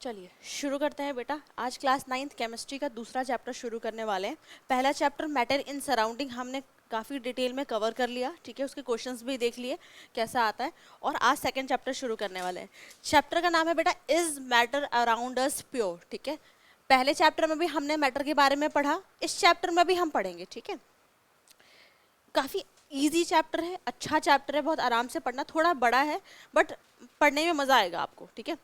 चलिए शुरू करते हैं बेटा। आज क्लास 9th केमिस्ट्री का दूसरा चैप्टर शुरू करने वाले हैं। पहला चैप्टर मैटर इन सराउंडिंग हमने काफ़ी डिटेल में कवर कर लिया, ठीक है। उसके क्वेश्चंस भी देख लिए कैसा आता है। और आज सेकंड चैप्टर शुरू करने वाले हैं। चैप्टर का नाम है बेटा is matter around us pure, ठीक है। पहले चैप्टर में भी हमने मैटर के बारे में पढ़ा, इस चैप्टर में भी हम पढ़ेंगे, ठीक है। काफ़ी इजी चैप्टर है, अच्छा चैप्टर है, बहुत आराम से पढ़ना, थोड़ा बड़ा है बट पढ़ने में मज़ा आएगा आपको, ठीक है।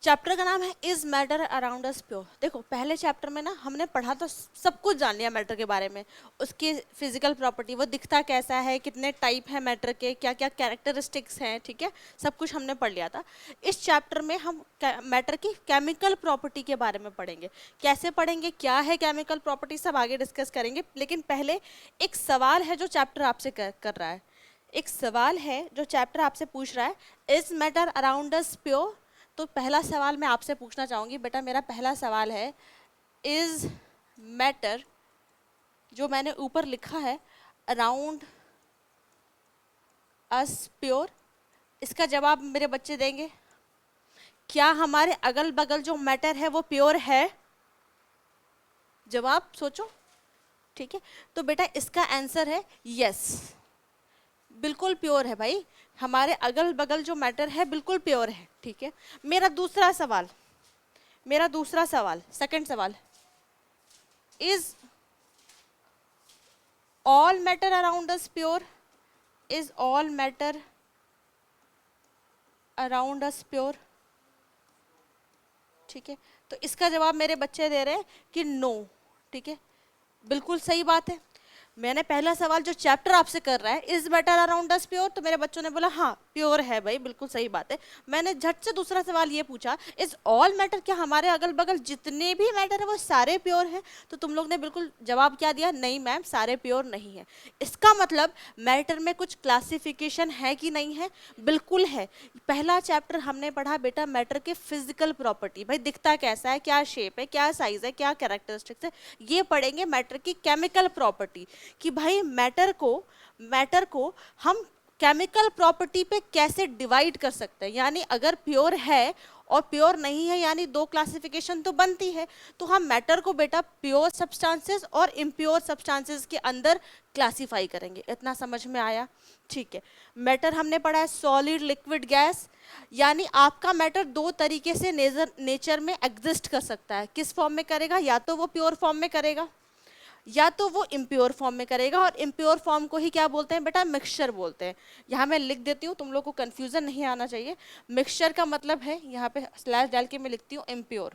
चैप्टर का नाम है is matter around us pure. देखो पहले चैप्टर में ना हमने पढ़ा तो सब कुछ जान लिया मैटर के बारे में, उसकी फिजिकल प्रॉपर्टी, वो दिखता कैसा है, कितने टाइप है मैटर के, क्या क्या कैरेक्टरिस्टिक्स हैं, ठीक है, सब कुछ हमने पढ़ लिया था। इस चैप्टर में हम मैटर की केमिकल प्रॉपर्टी के बारे में पढ़ेंगे। कैसे पढ़ेंगे, क्या है केमिकल प्रॉपर्टी, सब आगे डिस्कस करेंगे। लेकिन पहले एक सवाल है जो चैप्टर आपसे कर रहा है, एक सवाल है जो चैप्टर आपसे पूछ रहा है, is matter around us pure. तो पहला सवाल मैं आपसे पूछना चाहूँगी बेटा, मेरा पहला सवाल है इज मैटर, जो मैंने ऊपर लिखा है अराउंड अस प्योर, इसका जवाब मेरे बच्चे देंगे। क्या हमारे अगल बगल जो मैटर है वो प्योर है? जवाब सोचो, ठीक है। तो बेटा इसका आंसर है यस, बिल्कुल प्योर है भाई, हमारे अगल बगल जो मैटर है बिल्कुल प्योर है, ठीक है। मेरा दूसरा सवाल सेकंड सवाल, is all matter around us pure? Is all matter around us pure? ठीक है, तो इसका जवाब मेरे बच्चे दे रहे हैं कि नो, ठीक है, बिल्कुल सही बात है। मैंने पहला सवाल जो चैप्टर आपसे कर रहा है is matter around us pure, तो मेरे बच्चों ने बोला हाँ प्योर है भाई, बिल्कुल सही बात है। मैंने झट से दूसरा सवाल ये पूछा, इज ऑल मैटर, क्या हमारे अगल बगल जितने भी मैटर है वो सारे प्योर हैं? तो तुम लोग ने बिल्कुल जवाब क्या दिया, नहीं मैम सारे प्योर नहीं है। इसका मतलब मैटर में कुछ क्लासिफिकेशन है कि नहीं है? बिल्कुल है। पहला चैप्टर हमने पढ़ा बेटा मैटर के फिजिकल प्रॉपर्टी, भाई दिखता कैसा है, क्या शेप है, क्या साइज है, क्या कैरेक्टरिस्टिक्स है। ये पढ़ेंगे मैटर की केमिकल प्रॉपर्टी, कि भाई मैटर को हम केमिकल प्रॉपर्टी पे कैसे डिवाइड कर सकते हैं। यानी अगर प्योर है और प्योर नहीं है, यानी दो क्लासिफिकेशन तो बनती है। तो हम मैटर को बेटा प्योर सब्सटेंसेस और इम्प्योर सब्सटेंसेस के अंदर क्लासिफाई करेंगे। इतना समझ में आया? ठीक है। मैटर हमने पढ़ा है सॉलिड, लिक्विड, गैस। यानी आपका मैटर दो तरीके से नेचर में एग्जिस्ट कर सकता है। किस फॉर्म में करेगा? या तो वो प्योर फॉर्म में करेगा या तो वो इम्प्योर फॉर्म में करेगा। और इम्प्योर फॉर्म को ही क्या बोलते हैं बेटा? मिक्सचर बोलते हैं। यहाँ मैं लिख देती हूँ, तुम लोग को कंफ्यूजन नहीं आना चाहिए। मिक्सचर का मतलब है, यहाँ पे स्लैश डाल के मैं लिखती हूँ इम्प्योर।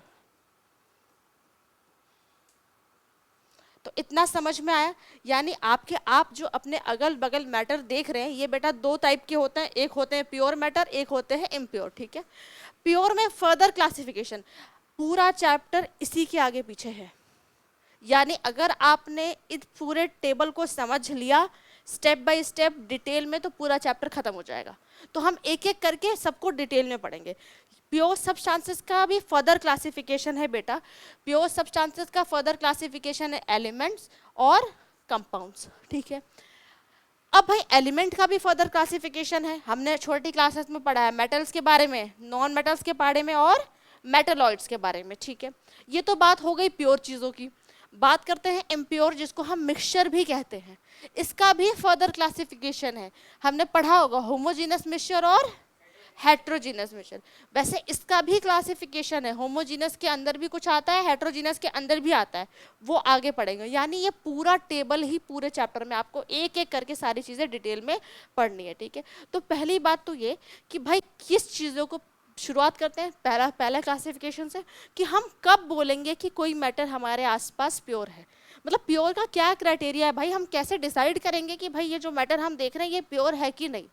तो इतना समझ में आया? यानी आप जो अपने अगल बगल मैटर देख रहे हैं ये बेटा दो टाइप के होते हैं, एक होते हैं प्योर मैटर, एक होते हैं इम्प्योर, ठीक है। प्योर में फर्दर क्लासिफिकेशन, पूरा चैप्टर इसी के आगे पीछे है। यानी अगर आपने इस पूरे टेबल को समझ लिया स्टेप बाय स्टेप डिटेल में, तो पूरा चैप्टर खत्म हो जाएगा। तो हम एक एक करके सबको डिटेल में पढ़ेंगे। प्योर सब्सटेंसेस का भी फर्दर क्लासिफिकेशन है बेटा। प्योर सब्सटेंसेस का फर्दर क्लासिफिकेशन है एलिमेंट्स और कंपाउंड्स, ठीक है। अब भाई एलिमेंट का भी फर्दर क्लासिफिकेशन है, हमने छोटी क्लासेस में पढ़ा है मेटल्स के बारे में, नॉन मेटल्स के बारे में और मेटलॉइड्स के बारे में, ठीक है। ये तो बात हो गई प्योर चीज़ों की। बात करते हैं इम्प्योर, जिसको हम मिक्सचर भी कहते हैं। इसका भी फर्दर क्लासिफिकेशन है, हमने पढ़ा होगा होमोजीनस मिक्सचर और हेट्रोजीनस मिक्सचर। वैसे इसका भी क्लासिफिकेशन है, होमोजीनस के अंदर भी कुछ आता है, हेट्रोजीनस के अंदर भी आता है, वो आगे पढ़ेंगे। यानी ये पूरा टेबल ही पूरे चैप्टर में आपको एक एक करके सारी चीज़ें डिटेल में पढ़नी है, ठीक है। तो पहली बात तो ये कि भाई किस चीज़ों को शुरुआत करते हैं, पहला क्लासिफिकेशन से, कि हम कब बोलेंगे कि कोई मैटर हमारे आसपास प्योर है। मतलब प्योर का क्या क्राइटेरिया है भाई, हम कैसे डिसाइड करेंगे कि भाई ये जो मैटर हम देख रहे हैं ये प्योर है कि नहीं।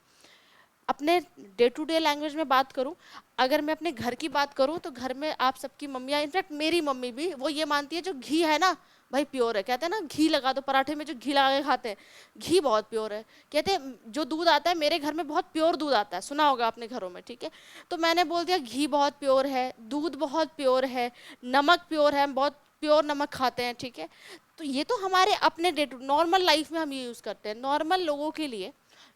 अपने डे टू डे लैंग्वेज में बात करूं, अगर मैं अपने घर की बात करूं तो घर में आप सबकी मम्मियाँ, इनफैक्ट मेरी मम्मी भी, वो ये मानती है जो घी है ना भाई प्योर है। कहते हैं ना घी लगा दो पराठे में, जो घी लगा के खाते हैं घी बहुत प्योर है। कहते हैं जो दूध आता है मेरे घर में बहुत प्योर दूध आता है, सुना होगा अपने घरों में, ठीक है। तो मैंने बोल दिया घी बहुत प्योर है, दूध बहुत प्योर है, नमक प्योर है, हम बहुत प्योर नमक खाते हैं, ठीक है। तो ये तो हमारे अपने डे टू नॉर्मल लाइफ में हम ये यूज़ करते हैं। नॉर्मल लोगों के लिए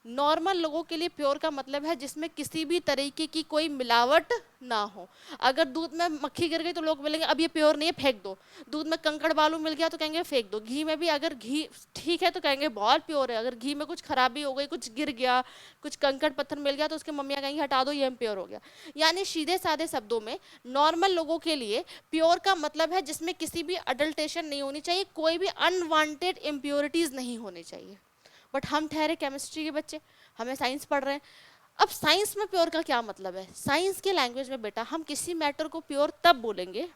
नॉर्मल लोगों के लिए प्योर का मतलब है जिसमें किसी भी तरीके की कोई मिलावट ना हो। अगर दूध में मक्खी गिर गई तो लोग बोलेंगे अब ये प्योर नहीं है, फेंक दो। दूध में कंकड़ बालू मिल गया तो कहेंगे फेंक दो। घी में भी अगर घी ठीक है तो कहेंगे बहुत प्योर है। अगर घी में कुछ खराबी हो गई, कुछ गिर गया, कुछ कंकड़ पत्थर मिल गया तो उसके मम्मियाँ कहेंगी हटा दो, ये प्योर हो गया। यानी सीधे साधे शब्दों में नॉर्मल लोगों के लिए प्योर का मतलब है जिसमें किसी भी अडल्टेशन नहीं होनी चाहिए, कोई भी अनवांटेड इम्प्योरिटीज नहीं होनी चाहिए। बट हम ठहरे केमिस्ट्री के बच्चे, हमें साइंस पढ़ रहे हैं। अब साइंस में प्योर का क्या मतलब है? साइंस के लैंग्वेज में बेटा हम किसी मैटर को प्योर तब बोलेंगे,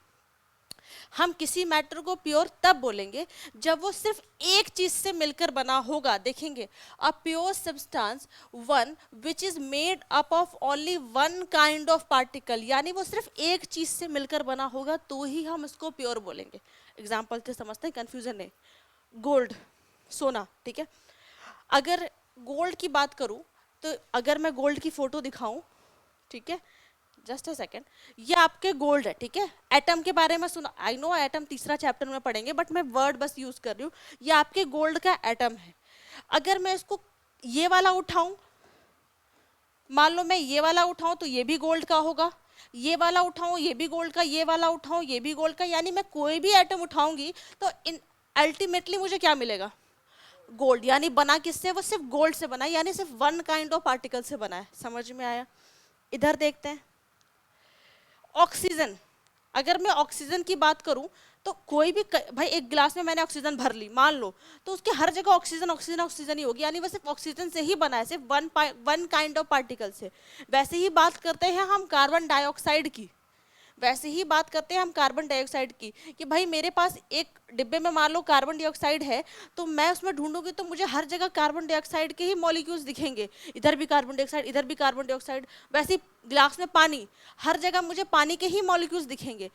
हम किसी मैटर को प्योर तब बोलेंगे जब वो सिर्फ एक चीज से मिलकर बना होगा। देखेंगे, a pure substance one which is made up of only one kind of particle, यानी वो सिर्फ एक चीज से मिलकर बना होगा तो ही हम उसको प्योर बोलेंगे। एग्जाम्पल से समझते हैं, कंफ्यूजन नहीं। गोल्ड, सोना, ठीक है। अगर गोल्ड की बात करूं तो अगर मैं गोल्ड की फोटो दिखाऊं, ठीक है, जस्ट अ सेकेंड, ये आपके गोल्ड है, ठीक है। एटम के बारे में सुना, आई नो एटम तीसरा चैप्टर में पढ़ेंगे, बट मैं वर्ड बस यूज कर रही हूँ। ये आपके गोल्ड का एटम है। अगर मैं इसको ये वाला उठाऊं, मान लो मैं ये वाला उठाऊं तो ये भी गोल्ड का होगा, ये वाला उठाऊं ये भी गोल्ड का, ये वाला उठाऊं ये भी गोल्ड का। यानी मैं कोई भी एटम उठाऊंगी तो इन अल्टीमेटली मुझे क्या मिलेगा? गोल्ड। यानी बना किससे? वो सिर्फ गोल्ड से बना है, यानी सिर्फ वन काइंड ऑफ पार्टिकल से बना है। समझ में आया? इधर देखते हैं, ऑक्सीजन। अगर मैं ऑक्सीजन की बात करूं तो कोई भी भाई एक गिलास में मैंने ऑक्सीजन भर ली मान लो, तो उसके हर जगह ऑक्सीजन ऑक्सीजन ऑक्सीजन ही होगी, यानी वो सिर्फ ऑक्सीजन से ही बना है, सिर्फ वन काइंड ऑफ पार्टिकल से। वैसे ही बात करते हैं हम कार्बन डाइऑक्साइड की, वैसे ही बात करते हैं हम कार्बन डाइऑक्साइड की, कि भाई मेरे पास एक डिब्बे में मान लो कार्बन डाइऑक्साइड है, तो मैं उसमें ढूंढूंगी तो मुझे हर जगह कार्बन डाइऑक्साइड के ही मॉलिक्यूल्स दिखेंगे, इधर भी कार्बन डाइऑक्साइड, इधर भी कार्बन डाइऑक्साइड। वैसे ही ग्लास में पानी, हर जगह मुझे पानी के ही मॉलिक्यूल्स दिखेंगे।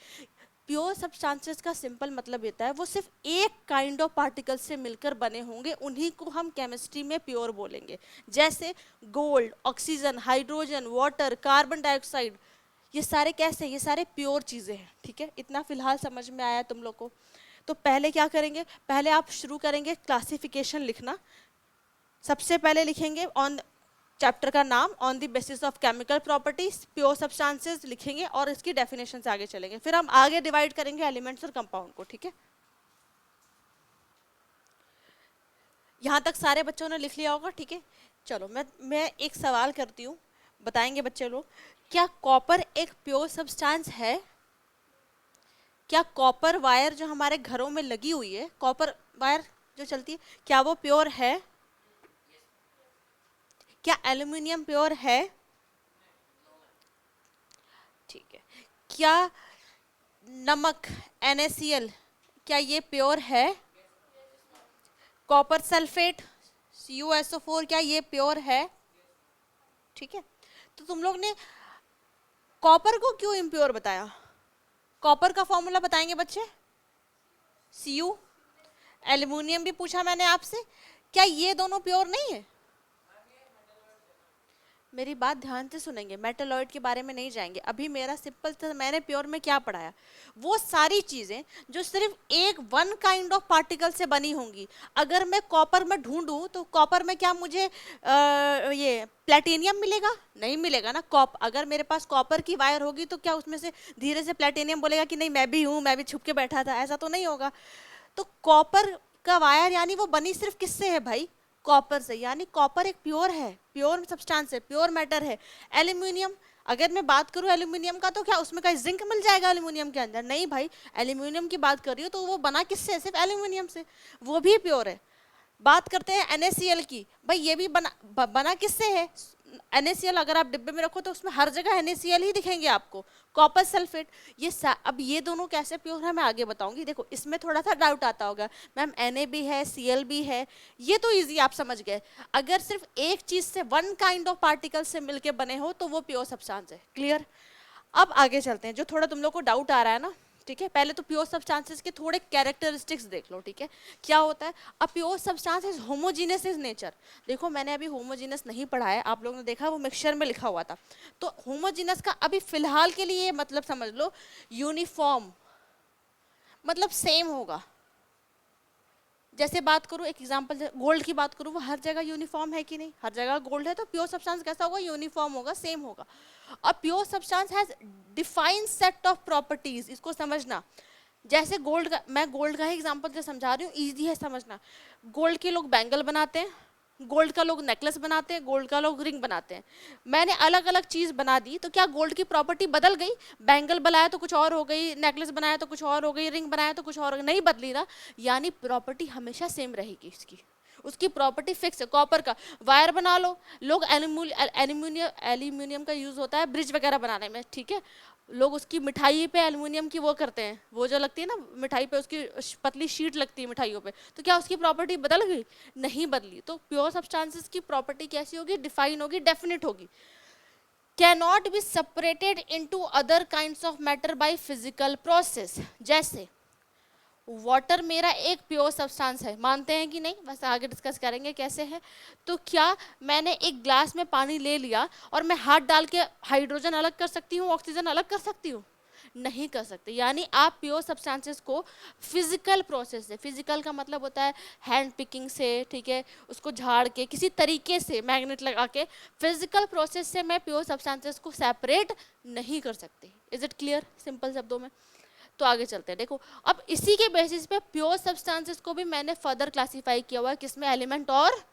प्योर सब्सटेंसेस का सिंपल मतलब होता है वो सिर्फ एक काइंड ऑफ पार्टिकल से मिलकर बने होंगे, उन्हीं को हम केमिस्ट्री में प्योर बोलेंगे। जैसे gold, oxygen, hydrogen, water, carbon dioxide, ये सारे कैसे? ये सारे प्योर चीज़ें हैं, ठीक है। इतना फिलहाल समझ में आया तुम लोग को? तो पहले क्या करेंगे, पहले आप शुरू करेंगे क्लासिफिकेशन लिखना। सबसे पहले लिखेंगे ऑन चैप्टर का नाम, on the basis of chemical properties pure substances लिखेंगे और इसकी डेफिनेशन से आगे चलेंगे। फिर हम आगे डिवाइड करेंगे एलिमेंट्स और कंपाउंड को, ठीक है। यहाँ तक सारे बच्चों ने लिख लिया होगा, ठीक है। चलो मैं एक सवाल करती हूँ, बताएंगे बच्चे लोग, क्या कॉपर एक प्योर सब्सटेंस है? क्या कॉपर वायर जो हमारे घरों में लगी हुई है, कॉपर वायर जो चलती है, क्या वो प्योर है? क्या एल्युमिनियम प्योर है? ठीक है। क्या नमक NaCl क्या ये प्योर है? कॉपर सल्फेट CuSO4 क्या ये प्योर है? ठीक है। तो तुम लोग ने कॉपर को क्यों इम्प्योर बताया? कॉपर का फॉर्मूला बताएंगे बच्चे? Cu। एल्युमिनियम भी पूछा मैंने आपसे, क्या ये दोनों प्योर नहीं है? मेरी बात ध्यान से सुनेंगे, मेटलॉइड के बारे में नहीं जाएंगे अभी। मेरा सिंपल था, मैंने प्योर में क्या पढ़ाया, वो सारी चीजें जो सिर्फ एक वन काइंड ऑफ पार्टिकल से बनी होंगी। अगर मैं कॉपर में ढूंढूं तो कॉपर में क्या मुझे ये प्लेटिनियम मिलेगा? नहीं मिलेगा ना। अगर मेरे पास कॉपर की वायर होगी तो क्या उसमें से धीरे से प्लेटिनियम बोलेगा कि नहीं मैं भी हूं, मैं भी छुप के बैठा था? ऐसा तो नहीं होगा। तो कॉपर का वायर यानी वो बनी सिर्फ किससे है भाई? कॉपर से। यानी कॉपर एक प्योर है, प्योर सब्सटेंस है, प्योर मैटर है। एल्यूमिनियम, अगर मैं बात करूं एल्यूमिनियम का, तो क्या उसमें का जिंक मिल जाएगा एल्यूमिनियम के अंदर? नहीं भाई, एल्यूमिनियम की बात कर रही हूँ तो वो बना किससे? सिर्फ एल्यूमिनियम से, वो भी प्योर है। बात करते हैं NaCl की, भाई ये भी बना किससे है? NaCl अगर आप डिब्बे में रखो तो उसमें हर जगह NaCl ही दिखेंगे आपको। कॉपर सल्फेट, अब ये दोनों कैसे प्योर है मैं आगे बताऊंगी। देखो इसमें थोड़ा सा डाउट आता होगा, मैम Na भी है Cl भी है, ये तो इजी आप समझ गए। अगर सिर्फ एक चीज से वन काइंड ऑफ पार्टिकल से मिलके बने हो तो वो प्योर सब्सटेंस है। क्लियर? अब आगे चलते हैं, जो थोड़ा तुम लोग को डाउट आ रहा है ना, ठीक है। पहले तो प्योर सब्सटेंसेस के थोड़े कैरेक्टरिस्टिक्स देख लो, ठीक है। क्या होता है? A pure substance is homogeneous is nature. देखो मैंने अभी होमोजीनियस नहीं पढ़ा है, आप लोगों ने देखा वो मिक्सचर में लिखा हुआ था। तो होमोजीनियस का अभी फिलहाल के लिए मतलब समझ लो यूनिफॉर्म, मतलब सेम होगा, जैसे बात करूँ एक एग्जांपल, गोल्ड की बात करूँ, वो हर जगह यूनिफॉर्म है कि नहीं? हर जगह गोल्ड है, तो प्योर सब्सटेंस कैसा होगा? यूनिफॉर्म होगा, सेम होगा। अब pure substance has defined set of properties, इसको समझना। जैसे गोल्ड का, मैं गोल्ड का ही एग्जांपल से समझा रही हूँ, इजी है समझना। गोल्ड के लोग बैंगल बनाते हैं, गोल्ड का लोग नेकलेस बनाते हैं, गोल्ड का लोग रिंग बनाते हैं। मैंने अलग अलग चीज बना दी, तो क्या गोल्ड की प्रॉपर्टी बदल गई? बैंगल बनाया तो कुछ और हो गई, नेकलेस बनाया तो कुछ और हो गई, रिंग बनाया तो कुछ और हो गई, नहीं बदली ना। यानी प्रॉपर्टी हमेशा सेम रहेगी इसकी, उसकी प्रॉपर्टी फिक्स है। कॉपर का वायर बना लो, लोग एल्यूमिनियम एल्यूमिनियम का यूज होता है ब्रिज वगैरह बनाने में, ठीक है। लोग उसकी मिठाई पे एल्युमिनियम की वो करते हैं, वो जो लगती है ना मिठाई पे, उसकी पतली शीट लगती है मिठाइयों पे, तो क्या उसकी प्रॉपर्टी बदल गई? नहीं बदली। तो प्योर सब्सटेंसेस की प्रॉपर्टी कैसी होगी? डिफाइन होगी, डेफिनेट होगी। Cannot be separated into other kinds of matter bye physical process. जैसे वाटर मेरा एक प्योर सब्सटेंस है, मानते हैं कि नहीं? बस आगे डिस्कस करेंगे कैसे है। तो क्या मैंने एक ग्लास में पानी ले लिया और मैं हाथ डाल के हाइड्रोजन अलग कर सकती हूँ, ऑक्सीजन अलग कर सकती हूँ? नहीं कर सकते। यानी आप प्योर सब्सटेंसेस को फिजिकल प्रोसेस से, फिजिकल का मतलब होता है हैंड पिकिंग से, ठीक है, उसको झाड़ के किसी तरीके से मैग्नेट लगा के, फिजिकल प्रोसेस से मैं प्योर सब्सटेंसेस को सेपरेट नहीं कर सकती। Is it clear? सिंपल शब्दों में। तो आगे चलते हैं। देखो अब इसी के बेसिस पे प्योर सब्सटेंसेस को भी मैंने फर्दर क्लासिफाई किया हुआ है, किसमें? एलिमेंट और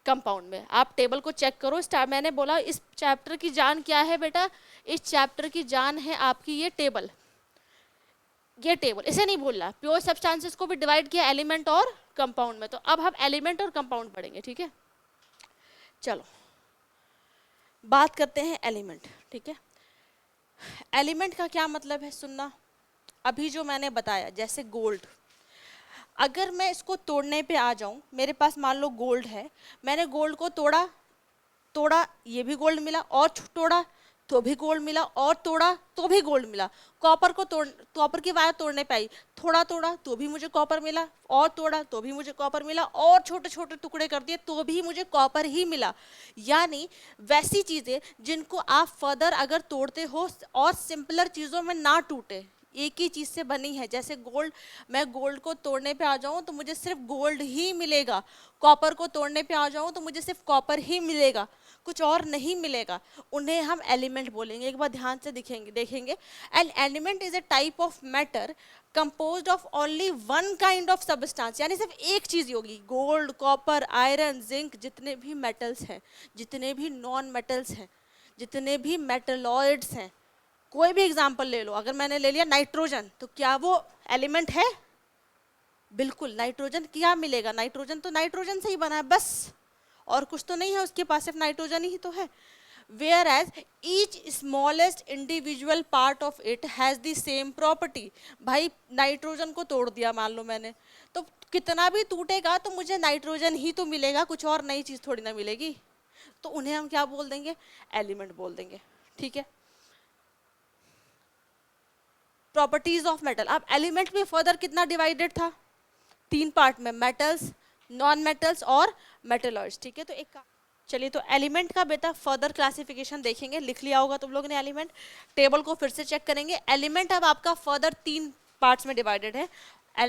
कंपाउंड में। आप टेबल को चेक करो। मैंने बोला इस चैप्टर की जान क्या है बेटा? इस चैप्टर की जान है आपकी ये टेबल, ये टेबल। इसे नहीं बोलना। प्योर सब्सटेंसेस को भी डिवाइड किया एलिमेंट और कंपाउंड में। तो अब हम एलिमेंट और कंपाउंड पढ़ेंगे, ठीक है। चलो बात करते हैं एलिमेंट, ठीक है। एलिमेंट का क्या मतलब है सुनना। अभी जो मैंने बताया, जैसे गोल्ड, अगर मैं इसको तोड़ने पे आ जाऊं, मेरे पास मान लो गोल्ड है, मैंने गोल्ड को तोड़ा, तोड़ा ये भी गोल्ड मिला, और तोड़ा तो भी गोल्ड मिला, और तोड़ा तो भी गोल्ड मिला। कॉपर को तोड़, कॉपर की वायर तोड़ने पे आई, थोड़ा तोड़ा तो भी मुझे कॉपर मिला, और तोड़ा तो भी मुझे कॉपर मिला, और छोटे छोटे टुकड़े कर दिए तो भी मुझे कॉपर ही मिला। यानी वैसी चीजें जिनको आप फर्दर अगर तोड़ते हो और सिंपलर चीजों में ना टूटे, एक ही चीज से बनी है। जैसे गोल्ड, मैं गोल्ड को तोड़ने पे आ जाऊं तो मुझे सिर्फ गोल्ड ही मिलेगा, कॉपर को तोड़ने पे आ जाऊं तो मुझे सिर्फ कॉपर ही मिलेगा, कुछ और नहीं मिलेगा। उन्हें हम एलिमेंट बोलेंगे। एक बार ध्यान से देखेंगे। An element is a type of matter composed of only one kind of substance. यानी सिर्फ एक चीज होगी। गोल्ड, कॉपर, आयरन, जिंक, जितने भी मेटल्स हैं, जितने भी नॉन मेटल्स हैं, जितने भी मेटलॉइड्स हैं, कोई भी एग्जांपल ले लो। अगर मैंने ले लिया नाइट्रोजन, तो क्या वो एलिमेंट है? बिल्कुल। नाइट्रोजन क्या मिलेगा? नाइट्रोजन तो नाइट्रोजन से ही बना है बस, और कुछ तो नहीं है उसके पास, सिर्फ नाइट्रोजन ही तो है। Whereas each smallest individual part of it has the same property. भाई नाइट्रोजन को तोड़ दिया मान लो मैंने, तो कितना भी टूटेगा तो मुझे नाइट्रोजन ही तो मिलेगा, कुछ और नई चीज थोड़ी ना मिलेगी। तो उन्हें हम क्या बोल देंगे? एलिमेंट बोल देंगे, ठीक है। Properties of metal. अब एलिमेंट में फर्दर कितना डिवाइडेड था? 3 पार्ट में, मेटल्स, नॉन मेटल्स और मेटलॉइड्स, ठीक है। तो एक चलिए, तो एलिमेंट का बेटा फर्दर क्लासिफिकेशन देखेंगे। लिख लिया होगा तुम लोग ने एलिमेंट। टेबल को फिर से चेक करेंगे। एलिमेंट अब आपका फर्दर 3 पार्ट्स में डिवाइडेड है,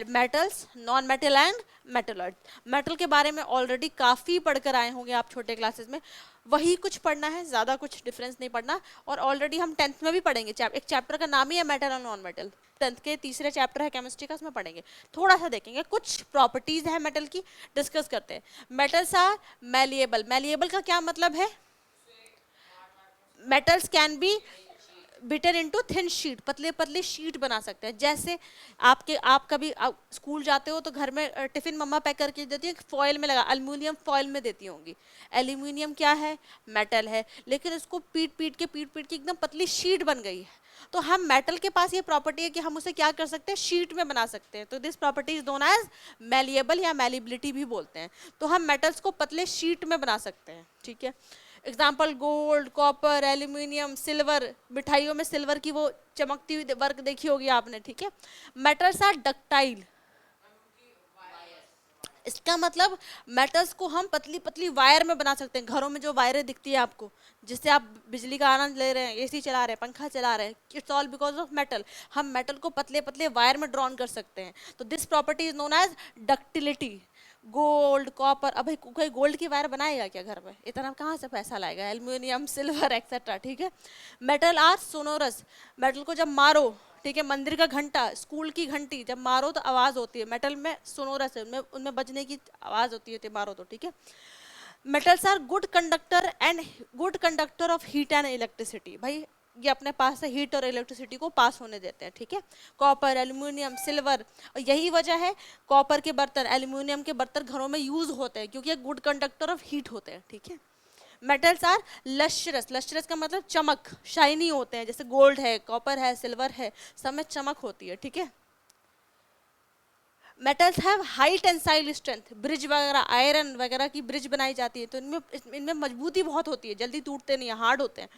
metals, non metal and metalloid. Metal के बारे में ऑलरेडी काफ़ी पढ़कर आए होंगे आप छोटे क्लासेस में, वही कुछ पढ़ना है, ज़्यादा कुछ डिफरेंस नहीं पढ़ना। और ऑलरेडी हम 10th में भी पढ़ेंगे। एक चैप्टर का नाम ही है मेटल और नॉन मेटल, 10th के तीसरे चैप्टर है केमिस्ट्री का, उसमें पढ़ेंगे। थोड़ा सा देखेंगे, कुछ प्रॉपर्टीज है मेटल की, डिस्कस करते हैं। Metals are malleable. मैलिएबल का क्या मतलब है? Metals can be beaten into thin sheet, पतले पतले शीट बना सकते हैं। जैसे आप कभी स्कूल जाते हो तो घर में टिफिन मम्मा पैक करके देती है, फॉइल में लगा, एल्युमिनियम फॉइल में देती होंगी। एल्युमिनियम क्या है? मेटल है, लेकिन इसको पीट पीट के एकदम पतली शीट बन गई है। तो हम मेटल के पास ये प्रॉपर्टी है कि हम उसे क्या कर सकते हैं? शीट में बना सकते हैं। तो this property is known as malleable या मैलिबिलिटी भी बोलते हैं। तो हम मेटल्स को पतले शीट में बना सकते हैं, ठीक है। Example gold, copper, aluminium, silver. मिठाइयों में सिल्वर की वो चमकती हुई वर्क देखी होगी आपने, ठीक है। Metals are ductile. इसका मतलब मेटल्स को हम पतली पतली वायर में बना सकते हैं। घरों में जो वायरें दिखती है आपको, जिससे आप बिजली का आनंद ले रहे हैं, एसी चला रहे हैं, पंखा चला रहे हैं, it's all because of metal. हम मेटल को पतले पतले वायर में ड्रॉन कर सकते हैं। तो this property is known as ductility. Gold, copper. अब भाई कोई गोल्ड की वायर बनाएगा क्या घर में? इतना कहाँ से पैसा लाएगा? एल्यूमिनियम, सिल्वर एक्सेट्रा, ठीक है। मेटल आर सोनोरस, मेटल को जब मारो, ठीक है, मंदिर का घंटा, स्कूल की घंटी जब मारो तो आवाज होती है, मेटल में सोनोरस है, उनमें उनमें बजने की आवाज होती है मारो तो, ठीक है। Metals are good conductor of heat and electricity, भाई ये अपने पास से हीट और इलेक्ट्रिसिटी को पास होने देते हैं, ठीक है। कॉपर, एल्यूमिनियम, सिल्वर, और यही वजह है कॉपर के बर्तन, एल्यूमिनियम के बर्तन घरों में यूज होते हैं क्योंकि ये गुड कंडक्टर ऑफ हीट होते हैं, ठीक है। मेटल्स आर लश्रस, लश्रस का मतलब चमक, शाइनी होते हैं, जैसे गोल्ड है, कॉपर है, सिल्वर है, सब में चमक होती है, ठीक है। Metals have high tensile strength, bridge वगैरह, आयरन वगैरह की ब्रिज बनाई जाती है तो इनमें मजबूती बहुत होती है, जल्दी टूटते नहीं है, हार्ड होते हैं।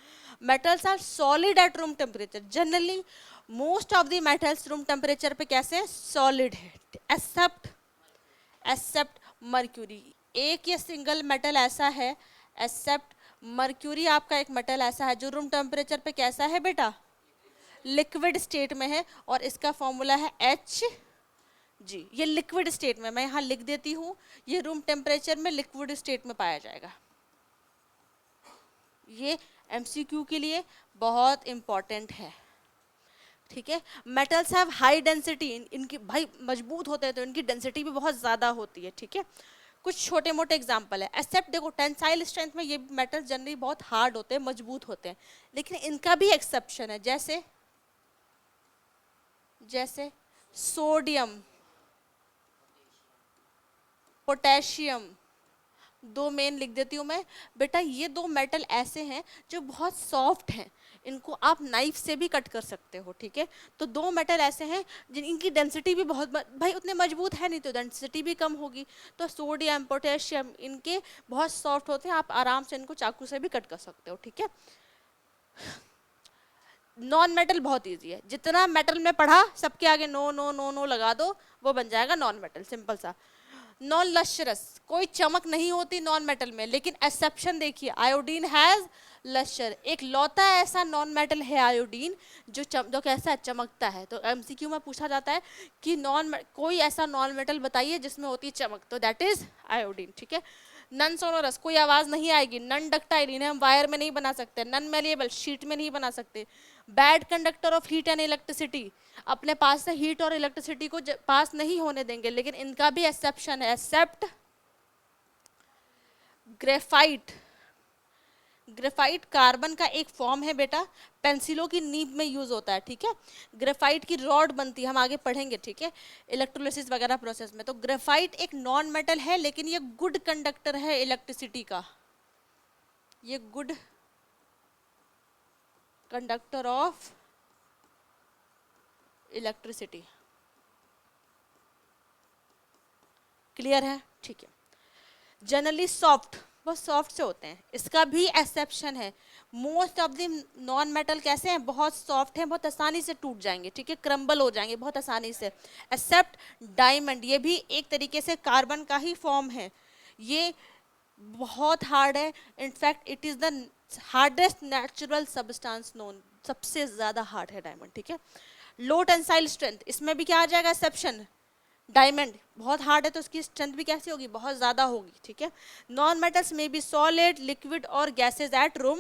Metals are solid at room temperature, generally most of the metals room temperature पे कैसे सॉलिड है, एक्सेप्ट मर्क्यूरी। एक ये सिंगल मेटल ऐसा है, एक्सेप्ट मर्क्यूरी आपका एक मेटल ऐसा है जो रूम टेम्परेचर पे कैसा है बेटा, लिक्विड स्टेट में है, और इसका फॉर्मूला है एच जी। ये लिक्विड स्टेट में, मैं यहाँ लिख देती हूँ, ये रूम टेम्परेचर में लिक्विड स्टेट में पाया जाएगा। ये एमसीक्यू के लिए बहुत इंपॉर्टेंट है, ठीक है। मेटल्स हैव हाई डेंसिटी, इनकी भाई मजबूत होते हैं तो इनकी डेंसिटी भी बहुत ज़्यादा होती है, ठीक है। कुछ छोटे मोटे एग्जाम्पल है, एक्सेप्ट देखो टेंसाइल स्ट्रेंथ में ये मेटल्स जनरली बहुत हार्ड होते हैं, मजबूत होते हैं, लेकिन इनका भी एक्सेप्शन है, जैसे जैसे सोडियम, पोटेशियम, दो मेन लिख देती हूँ मैं बेटा। ये दो मेटल ऐसे हैं जो बहुत सॉफ्ट हैं, इनको आप नाइफ से भी कट कर सकते हो, ठीक है। तो दो मेटल ऐसे हैं जिनकी डेंसिटी भी बहुत, भाई उतने मजबूत है नहीं तो डेंसिटी भी कम होगी, तो सोडियम, पोटेशियम इनके बहुत सॉफ्ट होते हैं, आप आराम से इनको चाकू से भी कट कर सकते हो, ठीक है। नॉन मेटल बहुत इजी है, जितना मेटल में पढ़ा सबके आगे नो नो नो नो लगा दो, वो बन जाएगा नॉन मेटल, सिंपल सा। नॉन लश्रस, कोई चमक नहीं होती नॉन मेटल में, लेकिन एक्सेप्शन देखिए, आयोडीन हैज लश्र, एक लौता ऐसा नॉन मेटल है आयोडीन जो कैसा है, चमकता है। तो एमसीक्यू में पूछा जाता है कि कोई ऐसा नॉन मेटल बताइए जिसमें होती है चमक, तो दैट इज आयोडीन, ठीक है। नन सोनोरस, कोई आवाज नहीं आएगी। नन डक्टाइल, इन्हें हम वायर में नहीं बना सकते। नन मेलिएबल, शीट में नहीं बना सकते। Bad conductor of heat and electricity, अपने पास से हीट और इलेक्ट्रिसिटी को पास नहीं होने देंगे, लेकिन इनका भी एक्सेप्शन है, एक्सेप्ट ग्रेफाइट। ग्रेफाइट कार्बन का एक फॉर्म है बेटा, पेंसिलों की नीब में यूज होता है, ठीक है। ग्रेफाइट की रॉड बनती है, हम आगे पढ़ेंगे, ठीक है, इलेक्ट्रोलिसिस वगैरह प्रोसेस में। तो ग्रेफाइट एक नॉन मेटल है, लेकिन ये गुड कंडक्टर है इलेक्ट्रिसिटी का, ये good conductor of electricity, clear है, ठीक है। जनरली सॉफ्ट, बहुत सॉफ्ट से होते हैं, इसका भी एक्सेप्शन है। Most of the non metal कैसे हैं, बहुत सॉफ्ट हैं, बहुत आसानी से टूट जाएंगे, ठीक है, क्रम्बल हो जाएंगे बहुत आसानी से। एक्सेप्ट डायमंड, ये भी एक तरीके से कार्बन का ही फॉर्म है, ये बहुत हार्ड है, in fact it is the hardest natural substance known, सबसे ज्यादा हार्ड है डायमंड, ठीक है। लो टेंसाइल स्ट्रेंथ, इसमें भी क्या आ जाएगा एक्सेप्शन, डायमंड बहुत हार्ड है तो उसकी स्ट्रेंथ भी कैसी होगी, बहुत ज़्यादा होगी, ठीक है। नॉन मेटल्स में बी सॉलिड, लिक्विड और गैसेज एट रूम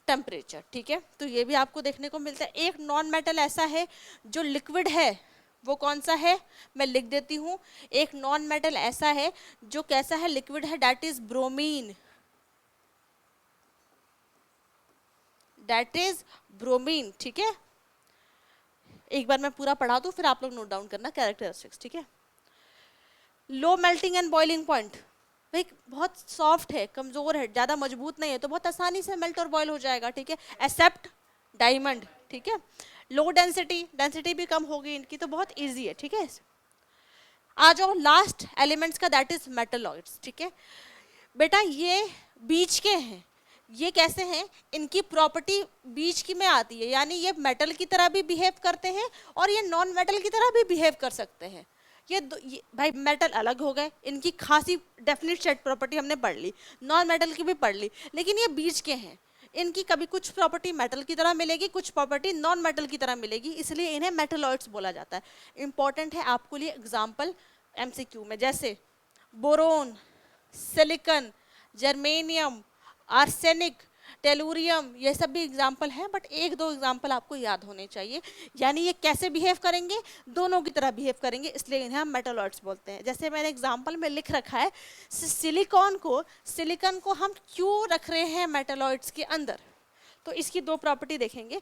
टेम्परेचर, ठीक है। तो ये भी आपको देखने को मिलता है। एक नॉन मेटल ऐसा है जो लिक्विड है, वो कौन सा है, मैं लिख देती हूँ। एक नॉन मेटल ऐसा है जो कैसा है, लिक्विड है, that is bromine, that is bromine, ठीक है। एक बार मैं पूरा पढ़ा दूँ, फिर आप लोग नोट डाउन करना कैरेक्टरिस्टिक्स, ठीक है। Low melting and boiling point, भाई बहुत सॉफ्ट है, कमजोर है, ज्यादा मजबूत नहीं है, तो बहुत आसानी से मेल्ट और बॉयल हो जाएगा, ठीक है। एक्सेप्ट डायमंड, ठीक है। लो डेंसिटी, डेंसिटी भी कम होगी इनकी, तो बहुत इजी है, ठीक है। आ जाओ लास्ट एलिमेंट्स का, दैट इज मेटलॉइड्स, ठीक है। बेटा ये बीच के हैं, ये कैसे हैं, इनकी प्रॉपर्टी बीच की में आती है, यानी ये मेटल की तरह भी बिहेव करते हैं और ये नॉन मेटल की तरह भी बिहेव कर सकते हैं। ये भाई मेटल अलग हो गए, इनकी खासी डेफिनेट सेट प्रॉपर्टी हमने पढ़ ली, नॉन मेटल की भी पढ़ ली, लेकिन ये बीच के हैं, इनकी कभी कुछ प्रॉपर्टी मेटल की तरह मिलेगी, कुछ प्रॉपर्टी नॉन मेटल की तरह मिलेगी, इसलिए इन्हें मेटलॉइड्स बोला जाता है। इंपॉर्टेंट है आपको लिए एग्जाम्पल एमसीक्यू में, जैसे boron, silicon, germanium, arsenic, tellurium, ये सब भी एग्जाम्पल हैं, बट एक दो एग्जाम्पल आपको याद होने चाहिए। यानी ये कैसे बिहेव करेंगे, दोनों की तरह बिहेव करेंगे, इसलिए इन्हें हम मेटलॉइड्स बोलते हैं। जैसे मैंने एग्जाम्पल में लिख रखा है, सिलिकॉन को हम क्यों रख रहे हैं मेटलॉइड्स के अंदर, तो इसकी दो प्रॉपर्टी देखेंगे।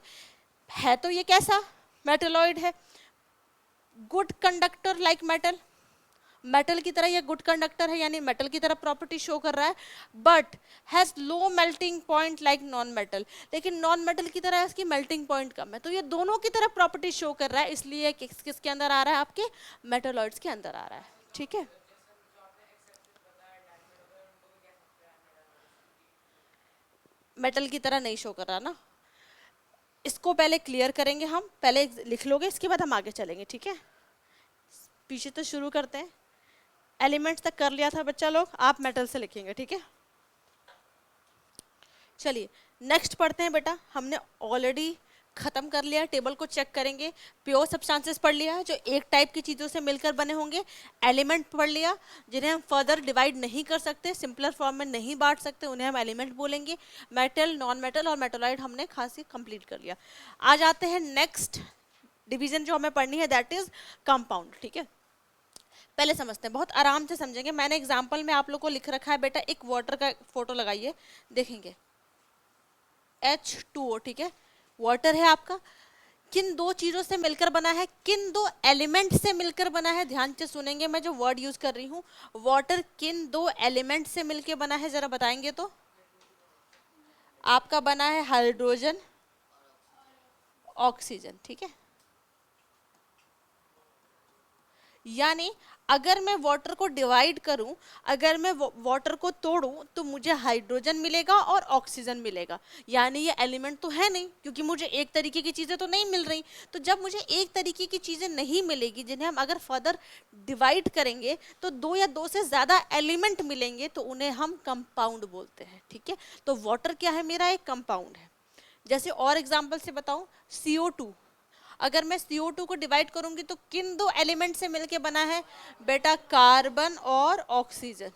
है तो ये कैसा मेटलॉइड है, good conductor like metal, metal की तरह ये गुड कंडक्टर है, यानी मेटल की तरह प्रॉपर्टी शो कर रहा है, but has low melting point like non metal, लेकिन नॉन मेटल की तरह इसकी मेल्टिंग पॉइंट कम है। तो ये दोनों की तरह प्रॉपर्टी शो कर रहा है, इसलिए किसके अंदर आ रहा है, आपके मेटलॉइड्स के अंदर आ रहा है। ठीक है, मेटल की तरह नहीं शो कर रहा ना, इसको पहले क्लियर करेंगे हम, पहले लिख लोगे, इसके बाद हम आगे चलेंगे। ठीक है, पीछे तो शुरू करते हैं, एलिमेंट्स तक कर लिया था बच्चा लोग, आप मेटल से लिखेंगे। ठीक है, चलिए नेक्स्ट पढ़ते हैं बेटा। हमने ऑलरेडी खत्म कर लिया, टेबल को चेक करेंगे। प्योर सब्सटेंसेस पढ़ लिया है, जो एक टाइप की चीज़ों से मिलकर बने होंगे। एलिमेंट पढ़ लिया, जिन्हें हम फर्दर डिवाइड नहीं कर सकते, सिंपलर फॉर्म में नहीं बांट सकते, उन्हें हम एलिमेंट बोलेंगे। मेटल, नॉन मेटल और मेटोलाइड हमने खासी कंप्लीट कर लिया। आ जाते हैं नेक्स्ट डिवीजन जो हमें पढ़नी है, दैट इज कंपाउंड। ठीक है, पहले समझते हैं, बहुत आराम से समझेंगे। मैंने एग्जाम्पल में आप लोग को लिख रखा है बेटा, एक वाटर का फोटो लगाइए, देखेंगे H2O। ठीक है, वाटर है आपका, किन दो चीजों से मिलकर बना है, किन दो एलिमेंट से मिलकर बना है, ध्यान से सुनेंगे मैं जो वर्ड यूज कर रही हूँ। वाटर किन दो एलिमेंट से मिलकर बना है, जरा बताएंगे तो। आपका बना है हाइड्रोजन, ऑक्सीजन। ठीक है, यानी अगर मैं वाटर को डिवाइड करूं, अगर मैं वाटर को तोड़ूं, तो मुझे हाइड्रोजन मिलेगा और ऑक्सीजन मिलेगा। यानी ये एलिमेंट तो है नहीं, क्योंकि मुझे एक तरीके की चीज़ें तो नहीं मिल रही। तो जब मुझे एक तरीके की चीज़ें नहीं मिलेगी, जिन्हें हम अगर फर्दर डिवाइड करेंगे तो दो या दो से ज़्यादा एलिमेंट मिलेंगे, तो उन्हें हम कंपाउंड बोलते हैं। ठीक है, तो वाटर क्या है, मेरा एक कंपाउंड है। जैसे और एग्जाम्पल से बताऊं, CO2, अगर मैं CO2 को डिवाइड करूंगी तो किन दो एलिमेंट से मिलके बना है बेटा, कार्बन और ऑक्सीजन।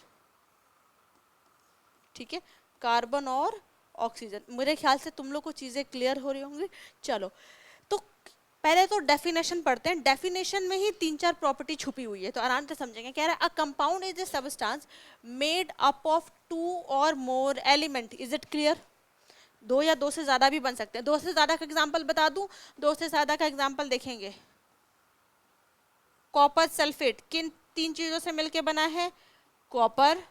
ठीक है, कार्बन और ऑक्सीजन। मेरे ख्याल से तुम लोग को चीजें क्लियर हो रही होंगी। चलो, तो पहले तो डेफिनेशन पढ़ते हैं। डेफिनेशन में ही तीन चार प्रॉपर्टी छुपी हुई है, तो आराम से समझेंगे। कह रहा है a compound is a substance made up of 2 और मोर एलिमेंट। Is it clear? दो या दो से ज्यादा भी बन सकते हैं। दो से ज्यादा का एग्जांपल बता दूं, दो से ज्यादा का एग्जांपल देखेंगे। कॉपर सल्फेट किन तीन चीजों से मिलके बना है, कॉपर,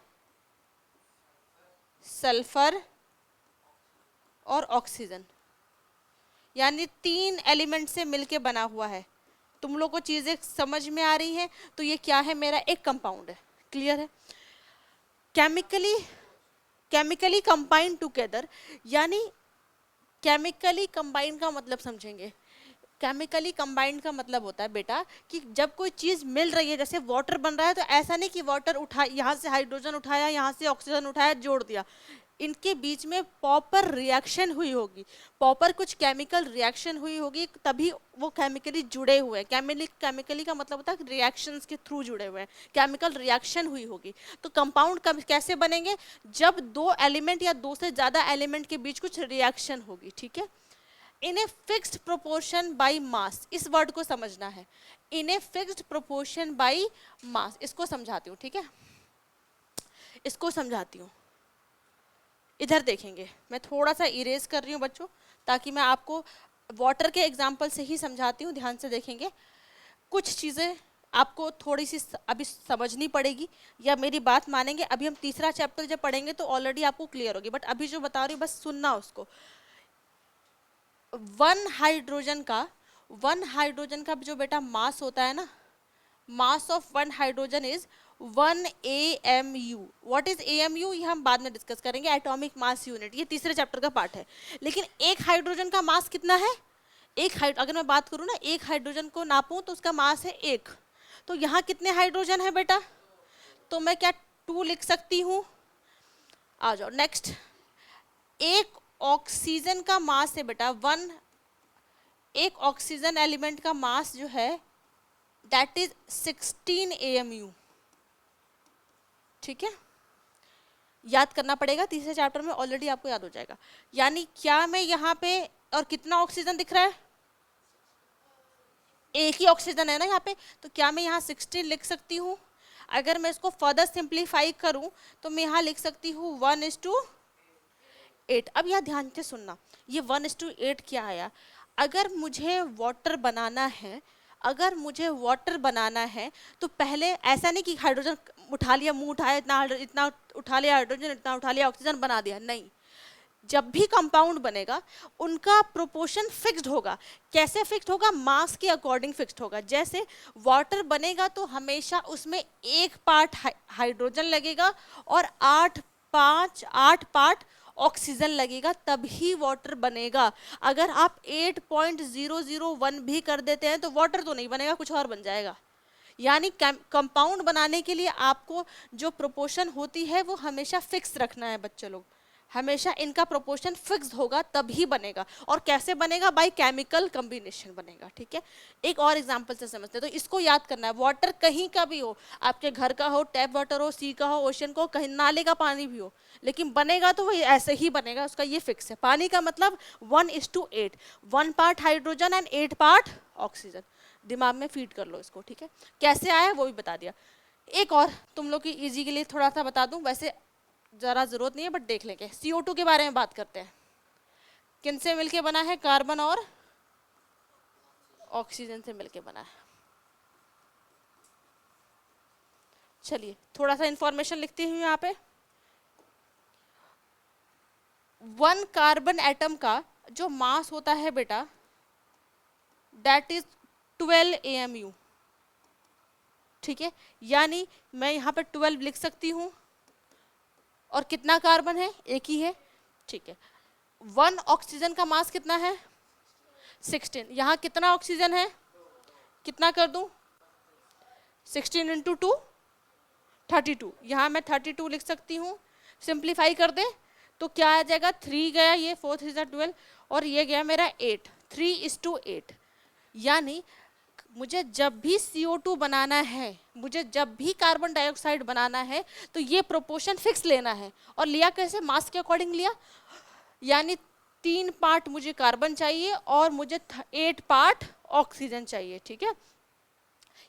सल्फर और ऑक्सीजन, यानी तीन एलिमेंट से मिलके बना हुआ है। तुम लोग को चीजें समझ में आ रही हैं? तो ये क्या है, मेरा एक कंपाउंड है। क्लियर है? केमिकली कंबाइंड टुगेदर, यानी केमिकली कंबाइंड का मतलब समझेंगे। केमिकली कंबाइंड का मतलब होता है बेटा कि जब कोई चीज मिल रही है, जैसे वाटर बन रहा है, तो ऐसा नहीं कि वाटर उठा, यहाँ से हाइड्रोजन उठाया, यहाँ से ऑक्सीजन उठाया, जोड़ दिया। इनके बीच में प्रॉपर रिएक्शन हुई होगी, प्रॉपर कुछ केमिकल रिएक्शन हुई होगी, तभी वो केमिकली जुड़े हुए हैं। केमिकली का मतलब होता है रिएक्शंस के थ्रू जुड़े हुए हैं, केमिकल रिएक्शन हुई होगी। तो कंपाउंड कैसे बनेंगे, जब दो एलिमेंट या दो से ज्यादा एलिमेंट के बीच कुछ रिएक्शन होगी। ठीक है, in a fixed proportion by mass, इस वर्ड को समझना है। In a fixed proportion by mass, इसको समझाती हूँ। ठीक है, इसको समझाती हूँ। इधर देखेंगे, मैं थोड़ा सा इरेज कर रही हूँ बच्चों, ताकि मैं आपको वाटर के एग्जाम्पल से ही समझाती हूँ। ध्यान से देखेंगे, कुछ चीज़ें आपको थोड़ी सी अभी समझनी पड़ेगी, या मेरी बात मानेंगे। अभी हम तीसरा चैप्टर जब पढ़ेंगे तो ऑलरेडी आपको क्लियर होगी, बट अभी जो बता रही हूँ बस सुनना उसको। वन हाइड्रोजन का जो बेटा मास होता है ना, mass of one hydrogen is 1 AMU। What is AMU, ये हम बाद में डिस्कस करेंगे, एटॉमिक मास यूनिट, ये तीसरे चैप्टर का पार्ट है। लेकिन एक हाइड्रोजन का मास कितना है, अगर मैं बात करूँ ना, एक हाइड्रोजन को नापूं तो उसका मास है 1। तो यहाँ कितने हाइड्रोजन है बेटा, तो मैं क्या 2 लिख सकती हूँ। आ जाओ नेक्स्ट, एक ऑक्सीजन का मास है बेटा एक ऑक्सीजन एलिमेंट का मास जो है दैट इज 16 AMU। ठीक है, याद करना पड़ेगा, तीसरे चैप्टर में ऑलरेडी आपको याद हो जाएगा। यानी क्या मैं यहाँ पे, और कितना ऑक्सीजन दिख रहा है, एक ही ऑक्सीजन है ना यहाँ पे, तो क्या मैं यहाँ 16 लिख सकती हूँ? अगर मैं इसको फर्दर सिंप्लीफाई करूँ तो मैं यहाँ लिख सकती हूँ 1:8। अब यहाँ ध्यान से सुनना, ये 1:8 क्या आया? अगर मुझे वाटर बनाना है, अगर मुझे वाटर बनाना है तो पहले ऐसा नहीं कि हाइड्रोजन उठा लिया, मुंह उठाया, इतना उठा लिया हाइड्रोजन, इतना उठा लिया ऑक्सीजन, बना दिया, नहीं। जब भी कंपाउंड बनेगा उनका प्रोपोर्शन फिक्स्ड होगा। कैसे फिक्स्ड होगा? मास के अकॉर्डिंग फिक्स्ड होगा। जैसे वाटर बनेगा तो हमेशा उसमें 1 पार्ट हाइड्रोजन लगेगा और 8 पार्ट ऑक्सीजन लगेगा, तभी वाटर बनेगा। अगर आप 8.001 भी कर देते हैं तो वाटर तो नहीं बनेगा, कुछ और बन जाएगा। यानी कंपाउंड बनाने के लिए आपको जो प्रोपोर्शन होती है वो हमेशा फिक्स रखना है बच्चे लोग, हमेशा इनका प्रोपोर्शन फिक्स होगा तभी बनेगा। और कैसे बनेगा? बाय केमिकल कॉम्बिनेशन बनेगा। ठीक है, एक और एग्जांपल से समझते हैं, तो इसको याद करना है। वाटर कहीं का भी हो, आपके घर का हो, टैप वाटर हो, सी का हो, ओशन का हो, कहीं नाले का पानी भी हो, लेकिन बनेगा तो वही ऐसे ही बनेगा, उसका ये फिक्स है। पानी का मतलब 1:8, 1 part hydrogen and 8 part oxygen. दिमाग में फीड कर लो इसको। ठीक है, कैसे आया वो भी बता दिया। एक और तुम लोग की इजी के लिए थोड़ा सा बता दूं, वैसे ज़रा ज़रूरत नहीं है बट देख लेंगे। CO2 के बारे में बात करते हैं। किन से मिलके बना है? कार्बन और ऑक्सीजन से मिलके बना है। चलिए थोड़ा सा इंफॉर्मेशन लिखती हूँ यहाँ पे। 1 कार्बन एटम का जो मास होता है बेटा, दैट इज 12 AMU। ठीक है, यानी मैं यहाँ पे 12 लिख सकती हूँ। और कितना कार्बन है? एक ही है। ठीक है, 1 ऑक्सीजन का मास कितना है? 16। यहाँ कितना ऑक्सीजन है? कितना कर दूं? 16 × 2 32। यहाँ मैं 32 लिख सकती हूँ। सिंप्लीफाई कर दे तो क्या आ जाएगा? 3 गया, ये 4 3 12, और ये गया मेरा 8, 3:8। यानी मुझे जब भी CO2 बनाना है, मुझे जब भी कार्बन डाइऑक्साइड बनाना है, तो ये प्रोपोर्शन फिक्स लेना है। और लिया कैसे? मास के अकॉर्डिंग लिया। यानी 3 पार्ट मुझे कार्बन चाहिए और मुझे 8 पार्ट ऑक्सीजन चाहिए। ठीक है,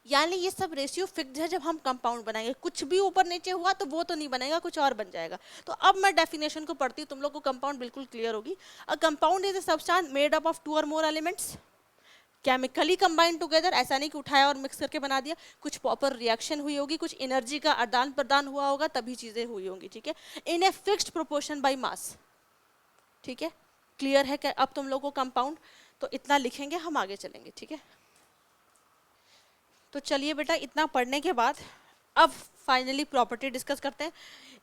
यानी ये सब रेशियो फिक्स्ड है। जब हम कंपाउंड बनाएंगे, कुछ भी ऊपर नीचे हुआ तो वो तो नहीं बनेगा, कुछ और बन जाएगा। तो अब मैं डेफिनेशन को पढ़ती हूँ, तुम लोग को कंपाउंड बिल्कुल क्लियर होगी। A compound is a substance made up of 2 or more elements chemically combined together. ऐसा नहीं कि उठाया और मिक्स करके बना दिया, कुछ प्रॉपर रिएक्शन हुई होगी, कुछ एनर्जी का आदान प्रदान हुआ होगा, तभी चीजें हुई होंगी। ठीक है, in a fixed proportion by mass. ठीक है, क्लियर है? अब तुम लोग को कंपाउंड तो इतना लिखेंगे, हम आगे चलेंगे। ठीक है, तो चलिए बेटा, इतना पढ़ने के बाद अब फाइनली प्रॉपर्टी डिस्कस करते हैं।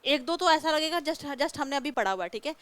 एक दो तो ऐसा लगेगा जस्ट हमने अभी पढ़ा हुआ है। ठीक है,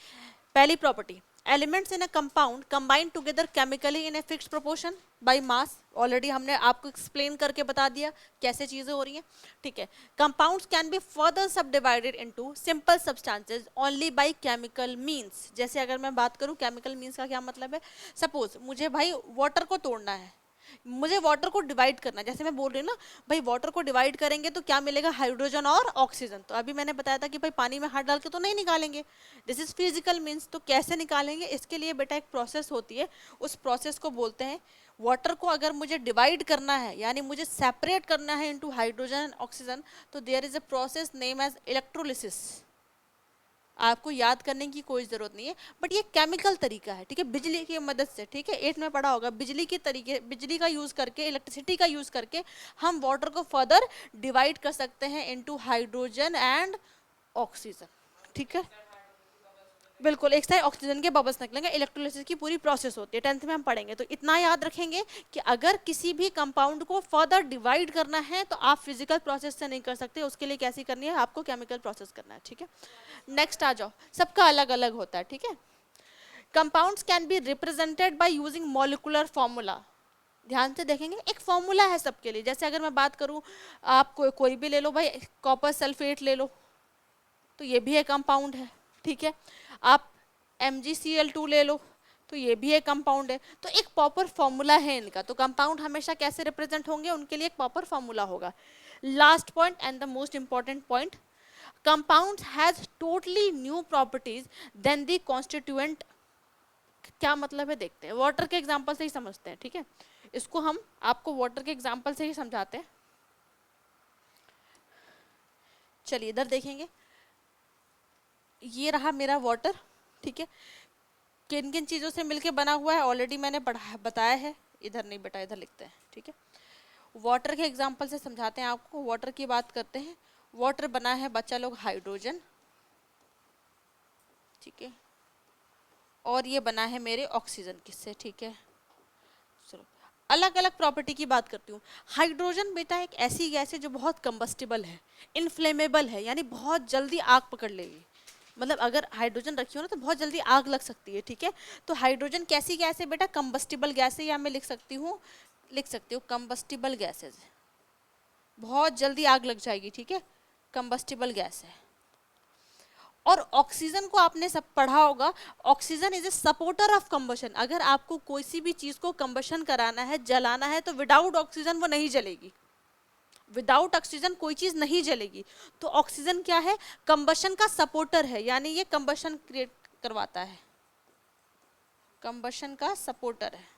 पहली property, elements in a compound combine together chemically in a fixed proportion by mass. Already हमने आपको एक्सप्लेन करके बता दिया कैसे चीजें हो रही हैं। ठीक है, कंपाउंड्स कैन बी फर्दर सब divided into simple substances only by chemical means. जैसे अगर मैं बात करूं केमिकल मींस का क्या मतलब है, सपोज मुझे भाई वाटर को तोड़ना है, मुझे वाटर को डिवाइड करना है। जैसे मैं बोल रही हूँ ना भाई, वाटर को डिवाइड करेंगे तो क्या मिलेगा? हाइड्रोजन और ऑक्सीजन। तो अभी मैंने बताया था कि भाई पानी में हाथ डाल के तो नहीं निकालेंगे, दिस इज फिजिकल मीन्स। तो कैसे निकालेंगे? इसके लिए बेटा एक प्रोसेस होती है, उस प्रोसेस को बोलते हैं, वाटर को अगर मुझे डिवाइड करना है, यानी मुझे सेपरेट करना है इनटू हाइड्रोजन एंड ऑक्सीजन, तो there is a process name as electrolysis. आपको याद करने की कोई जरूरत नहीं है, बट ये केमिकल तरीका है। ठीक है, बिजली की मदद से। ठीक है, 8 में पढ़ा होगा, बिजली के तरीके, बिजली का यूज करके, इलेक्ट्रिसिटी का यूज करके हम वाटर को फर्दर डिवाइड कर सकते हैं इनटू हाइड्रोजन एंड ऑक्सीजन। ठीक है, बिल्कुल, एक साइड ऑक्सीजन के बबल्स निकलेंगे। इलेक्ट्रोलिसिस की पूरी प्रोसेस होती है, 10th में हम पढ़ेंगे। तो इतना याद रखेंगे कि अगर किसी भी कंपाउंड को फर्दर डिवाइड करना है तो आप फिजिकल प्रोसेस से नहीं कर सकते, उसके लिए कैसी करनी है? आपको केमिकल प्रोसेस करना है। ठीक है, नेक्स्ट आ जाओ, सबका अलग अलग होता है। ठीक है, compounds can be represented by using molecular formula. ध्यान से देखेंगे, एक फॉर्मूला है सबके लिए। जैसे अगर मैं बात करूं, आप कोई भी ले लो भाई, कॉपर सल्फेट ले लो, तो ये भी एक कंपाउंड है। ठीक है, आप MgCl2 ले लो, तो ये भी एक कंपाउंड है। तो एक प्रॉपर फॉर्मूला है इनका। तो कंपाउंड हमेशा कैसे रिप्रेजेंट होंगे? उनके लिए एक प्रॉपर फॉर्मूला होगा। Last point and the most important point, compound has totally new properties than the constituent. क्या मतलब है देखते हैं, वाटर के एग्जांपल से ही समझते हैं, ठीक है। इसको हम आपको वाटर के एग्जांपल से ही समझाते हैं। चलिए इधर देखेंगे, ये रहा मेरा वाटर, ठीक है। किन किन चीज़ों से मिलके बना हुआ है ऑलरेडी मैंने बताया है, इधर नहीं बेटा इधर लिखते हैं, ठीक है। वाटर के एग्जांपल से समझाते हैं आपको। वाटर की बात करते हैं। वाटर बना है बच्चा लोग हाइड्रोजन, ठीक है, और ये बना है मेरे ऑक्सीजन किससे, ठीक है। चलो अलग अलग प्रॉपर्टी की बात करती हूँ। हाइड्रोजन बेटा एक ऐसी गैस है जो बहुत कंबस्टिबल है, इनफ्लेमेबल है, यानी बहुत जल्दी आग पकड़ लेगी। मतलब अगर हाइड्रोजन रखी हो ना तो बहुत जल्दी आग लग सकती है, ठीक है। तो हाइड्रोजन कैसी गैस है बेटा, कंबस्टिबल गैस है, या मैं लिख सकती हूँ कंबस्टिबल गैसेज, बहुत जल्दी आग लग जाएगी, ठीक है, कंबस्टिबल गैस है। और ऑक्सीजन को आपने सब पढ़ा होगा, oxygen is a supporter of combustion. अगर आपको कोई सी भी चीज को कंबशन कराना है, जलाना है, तो विदाउट ऑक्सीजन वो नहीं जलेगी, विदाउट ऑक्सीजन कोई चीज नहीं जलेगी। तो ऑक्सीजन क्या है, कंबशन का सपोर्टर है, यानी ये कंबशन क्रिएट करवाता है, कंबशन का सपोर्टर है।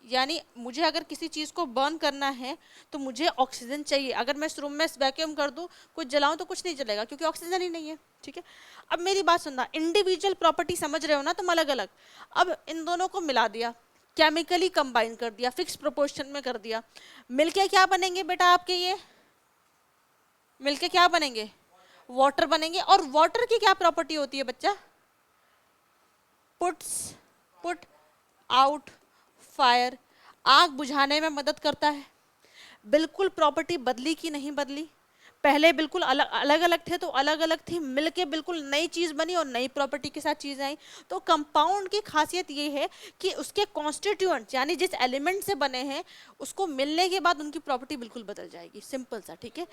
यानी मुझे अगर किसी चीज को बर्न करना है तो मुझे ऑक्सीजन चाहिए। अगर मैं इस रूम में वैक्यूम कर दूं, कुछ जलाऊं, तो कुछ नहीं जलेगा क्योंकि ऑक्सीजन ही नहीं है, ठीक है। अब मेरी बात सुनना, इंडिविजुअल प्रॉपर्टी समझ रहे हो ना तुम, अलग अलग। अब इन दोनों को मिला दिया, केमिकली कंबाइन कर दिया, फिक्स प्रोपोर्शन में कर दिया, मिलके क्या बनेंगे बेटा आपके, ये मिलके क्या बनेंगे, वाटर बनेंगे। और वाटर की क्या प्रॉपर्टी होती है बच्चा, पुट आउट फायर, आग बुझाने में मदद करता है। बिल्कुल प्रॉपर्टी बदली कि नहीं बदली, पहले बिल्कुल अलग अलग थे तो अलग अलग थी, मिलके बिल्कुल नई चीज बनी और नई प्रॉपर्टी के साथ चीज आई। तो कंपाउंड की खासियत ये है कि उसके कॉन्स्टिट्यूएंट यानी जिस एलिमेंट से बने हैं उसको मिलने के बाद उनकी प्रॉपर्टी बिल्कुल बदल जाएगी, सिंपल सा, ठीक है।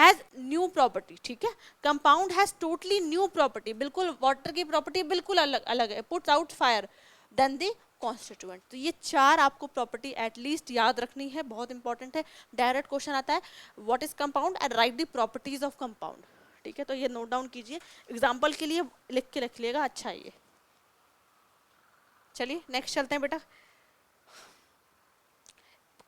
एज न्यू प्रॉपर्टी, ठीक है, compound has totally new property, बिल्कुल वाटर की प्रॉपर्टी बिल्कुल अलग अलग है, puts out fire than the constituent. तो ये चार आपको प्रॉपर्टी एटलीस्ट याद रखनी है, बहुत इंपॉर्टेंट है। डायरेक्ट क्वेश्चन आता है, what is compound and right the properties of compound, ठीक है। तो ये नोट डाउन कीजिए, एग्जाम्पल के लिए लिख के रख लिएगा, अच्छा है ये। चलिए नेक्स्ट चलते हैं बेटा।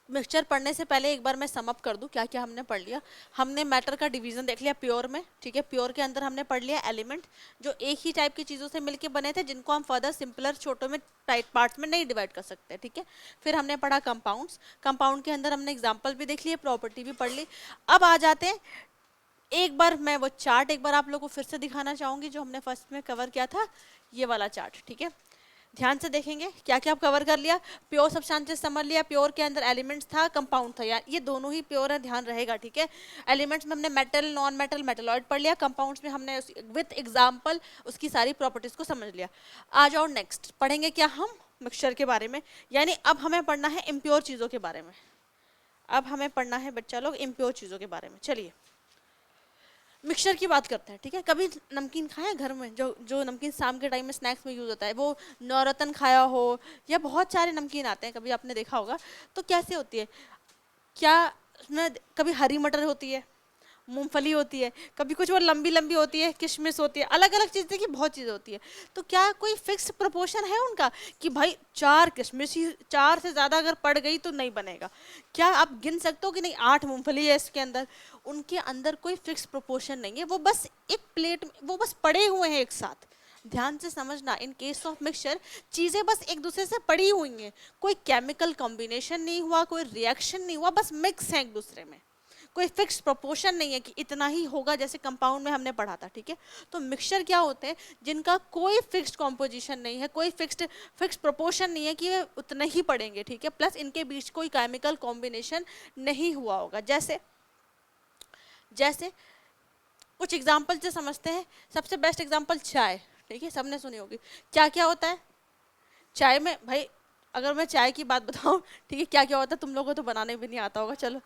मिक्सचर पढ़ने से पहले एक बार मैं समअप कर दूं क्या क्या हमने पढ़ लिया। हमने मैटर का डिवीजन देख लिया प्योर में, ठीक है। प्योर के अंदर हमने पढ़ लिया एलिमेंट जो एक ही टाइप की चीज़ों से मिलके बने थे, जिनको हम फर्दर सिंपलर छोटों में टाइट पार्ट्स में नहीं डिवाइड कर सकते, ठीक है। फिर हमने पढ़ा कंपाउंड्स, कंपाउंड के अंदर हमने एग्जाम्पल भी देख लिए, प्रॉपर्टी भी पढ़ ली। अब आ जाते हैं, एक बार मैं वो चार्ट एक बार आप लोगों को फिर से दिखाना चाहूँगी जो हमने फर्स्ट में कवर किया था, ये वाला चार्ट, ठीक है। ध्यान से देखेंगे क्या क्या कवर कर लिया। प्योर सब्सटेंसेस समझ लिया, प्योर के अंदर एलिमेंट्स था, कंपाउंड था, यार ये दोनों ही प्योर है, ध्यान रहेगा, ठीक है। एलिमेंट्स में हमने मेटल, नॉन मेटल, मेटलॉइड पढ़ लिया। कंपाउंड्स में हमने विथ एग्जांपल उसकी सारी प्रॉपर्टीज को समझ लिया। आ जाओ नेक्स्ट, पढ़ेंगे क्या हम, मिक्सचर के बारे में। यानी अब हमें पढ़ना है इम्प्योर चीज़ों के बारे में, अब हमें पढ़ना है बच्चा लोग इम्प्योर चीज़ों के बारे में। चलिए मिक्सचर की बात करते हैं, ठीक है। कभी नमकीन खाया घर में, जो जो नमकीन शाम के टाइम में स्नैक्स में यूज़ होता है, वो नवरत्न खाया हो या बहुत सारे नमकीन आते हैं, कभी आपने देखा होगा। तो कैसे होती है, क्या उसमें कभी हरी मटर होती है, मूंगफली होती है, कभी कुछ और लंबी लंबी होती है, किशमिश होती है, अलग अलग चीज़ देखिए बहुत चीज़ें होती है। तो क्या कोई फिक्स प्रोपोर्शन है उनका कि भाई 4 किशमिश ही, 4 से ज़्यादा अगर पड़ गई तो नहीं बनेगा? क्या आप गिन सकते हो कि नहीं 8 मूंगफली है इसके अंदर? उनके अंदर कोई फिक्स प्रोपोर्शन नहीं है, वो बस एक प्लेट में वो बस पड़े हुए हैं एक साथ। ध्यान से समझना, इन केस ऑफ मिक्सचर चीज़ें बस एक दूसरे से पड़ी हुई हैं, कोई केमिकल कॉम्बिनेशन नहीं हुआ, कोई रिएक्शन नहीं हुआ, बस मिक्स है एक दूसरे में, कोई फिक्स प्रोपोर्शन नहीं है कि इतना ही होगा, जैसे कंपाउंड में हमने पढ़ा था, ठीक है। तो मिक्सचर क्या होते हैं जिनका कोई फिक्स्ड कॉम्पोजिशन नहीं है, कोई फिक्स प्रोपोर्शन नहीं है कि वे उतने ही पड़ेंगे, ठीक है। प्लस इनके बीच कोई केमिकल कॉम्बिनेशन नहीं हुआ होगा। जैसे जैसे कुछ एग्जाम्पल से समझते हैं। सबसे बेस्ट एग्जाम्पल चाय, ठीक है, सबने सुनी होगी। क्या क्या होता है चाय में भाई? अगर मैं चाय की बात बताऊं, ठीक है, क्या क्या होता है, तुम लोगों को तो बनाने भी नहीं आता होगा, चलो